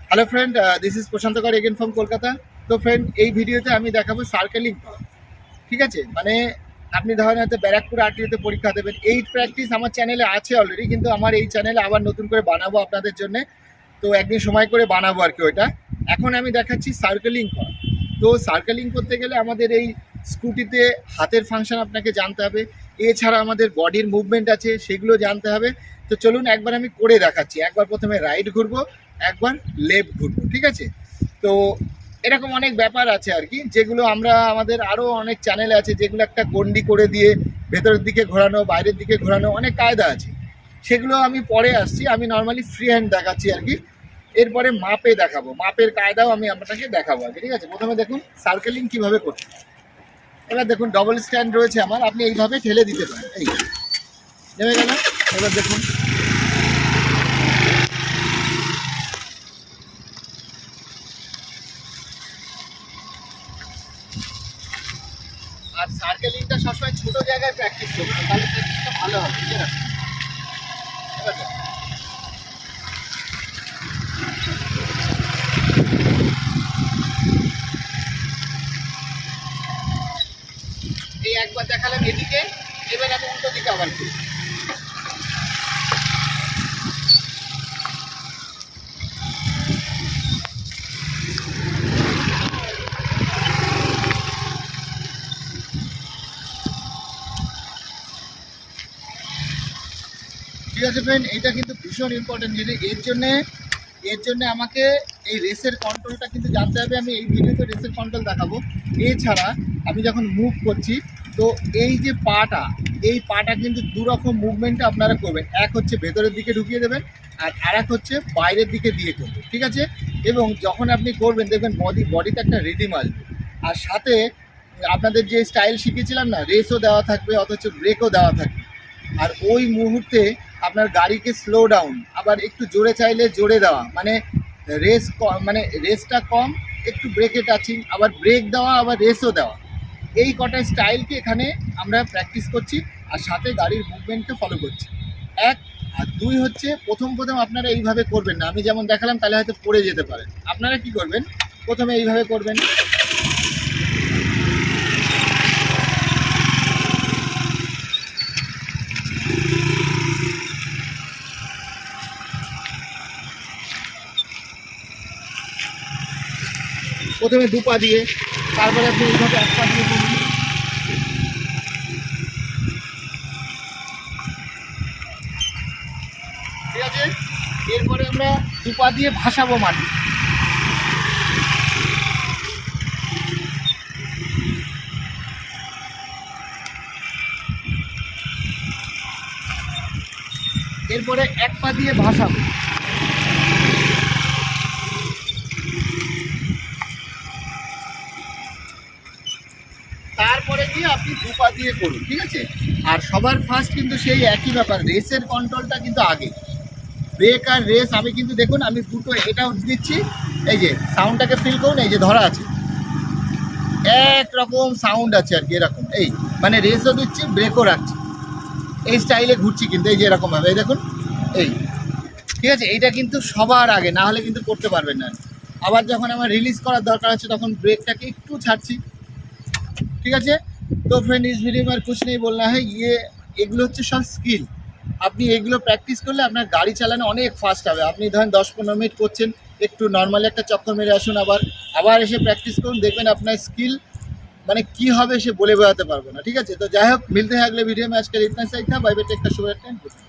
Hello friend, this is প্রশান্ত কর again from Kolkata. তো friend, এই ভিডিওতে আমি দেখাবো সার্কেলিং করা। ঠিক আছে, মানে আপনি ধরেন হয়তো ব্যারাকপুর আরটিওতে পরীক্ষা দেবেন। এই প্র্যাকটিস আমার চ্যানেলে আছে অলরেডি, কিন্তু আমার এই চ্যানেলে আবার নতুন করে বানাবো আপনাদের জন্য। তো একদিন সময় করে বানাবো আর কি ওইটা। এখন আমি দেখাচ্ছি সার্কেলিং করা। তো সার্কেলিং করতে গেলে আমাদের এই স্কুটিতে হাতের ফাংশন আপনাকে জানতে হবে, এছাড়া আমাদের বডির মুভমেন্ট আছে সেগুলো জানতে হবে। তো চলুন একবার আমি করে দেখাচ্ছি। একবার প্রথমে রাইট ঘুরবো, একবার লেফট ঘুরবো, ঠিক আছে? তো এরকম অনেক ব্যাপার আছে আর কি, যেগুলো আমরা আমাদের আরও অনেক চ্যানেলে আছে, যেগুলো একটা গন্ডি করে দিয়ে ভেতরের দিকে ঘোরানো, বাইরের দিকে ঘোরানো, অনেক কায়দা আছে। সেগুলো আমি পরে আসছি, আমি নর্মালি ফ্রি হ্যান্ড দেখাচ্ছি আর কি। এরপরে মাপে দেখাবো, মাপের কায়দাও আমি আপনাকে দেখাবো আর কি, ঠিক আছে? প্রথমে দেখুন সার্কেলিং কিভাবে করতে। এবার দেখুন ডবল স্ট্যান্ড রয়েছে আমার, আপনি এইভাবে ঠেলে দিতে পারেন। এই নেমে গেল। এবার দেখুন আর সার্কেলিংটা সবসময় ছোট জায়গায় প্র্যাকটিস করবেন, তাহলে প্র্যাকটিসটা ভালো হবে, ঠিক আছে? এবার দেখুন এই একবার দেখালাম এদিকে, এবার আমি উল্টো দিকে আবার করি। ঠিক আছে ফ্রেন্ড, এটা কিন্তু ভীষণ ইম্পর্টেন্ট জিনিস। এর জন্য আমাকে এই রেসের কন্ট্রোলটা কিন্তু জানতে হবে। আমি এই ভিডিওতে রেসের কন্ট্রোল দেখাবো। এছাড়া আমি যখন মুভ করছি, তো এই যে এই পাটা কিন্তু দুরকম মুভমেন্টে আপনারা করবেন। এক হচ্ছে ভেতরের দিকে ঢুকিয়ে দেবেন, আর আরেক হচ্ছে বাইরের দিকে দিয়ে করবেন, ঠিক আছে? এবং যখন আপনি করবেন দেখবেন বডিতে একটা রিডিম আসবে। আর সাথে আপনাদের যে স্টাইল শিখেছিলাম না, রেসও দেওয়া থাকবে, অথচ ব্রেকও দেওয়া থাকবে। আর ওই মুহূর্তে আপনার গাড়িকে স্লো ডাউন, আবার একটু জোরে চাইলে জোরে দেওয়া, মানে রেসটা কম, একটু ব্রেকে টাচিং, আবার ব্রেক দেওয়া, আবার রেসও দেওয়া। এই কটা স্টাইলকে এখানে আমরা প্র্যাকটিস করছি, আর সাথে গাড়ির মুভমেন্টকে ফলো করছি। এক আর দুই হচ্ছে প্রথম আপনারা এইভাবে করবেন না, আমি যেমন দেখালাম, তাহলে হয়তো পড়ে যেতে পারেন। আপনারা কি করবেন, প্রথমে এইভাবে করবেন। প্রথমে দু পা দিয়ে, তারপরে আপনি এইভাবে এক পা দিয়ে করবেন। ঠিক আছে, এরপরে আমরা দু পা দিয়ে ভাসাবো মাটি। এরপরে এক পা দিয়ে ভাসাবো। তারপরে গিয়ে আপনি দু পা দিয়ে করুন, ঠিক আছে? আর সবার ফার্স্ট কিন্তু সেই একই ব্যাপার, রেসের কন্ট্রোলটা কিন্তু আগে। ব্রেক আর রেস আমি কিন্তু দেখুন, আমি দুটো এটাও দিচ্ছি। এই যে সাউন্ডটাকে ফিল করুন, এই যে ধরা আছে, একরকম সাউন্ড আছে আর কি, এরকম। এই মানে রেসও দিচ্ছি, ব্রেকও রাখছি, এই স্টাইলে ঘুরছি কিন্তু, এই যে এরকমভাবে, এই দেখুন। এই ঠিক আছে, এইটা কিন্তু সবার আগে, না হলে কিন্তু করতে পারবেন না। আবার যখন আমার রিলিজ করার দরকার আছে, তখন ব্রেকটাকে একটু ছাড়ছি, ঠিক আছে? তো ফ্রেন্ড, ইস ভিডিও में कुछ नहीं बोलना है, এগুলো হচ্ছে সব স্কিল। আপনি এগুলো প্র্যাকটিস করলে আপনার গাড়ি চালানো অনেক ফাস্ট হবে। আপনি ধরেন 10-15 মিনিট করছেন, একটু নর্মালি একটা চক্কর মেরে আসুন, আবার এসে প্র্যাকটিস করুন, দেখবেন আপনার স্কিল মানে কি হবে সে বলে বোঝাতে পারবো না, ঠিক আছে? তো যাই হোক, মিলতে हैं अगले वीडियो में। आज के लिए इतना सही था। बाय बाय, टेक केयर, शुभ रात्रि।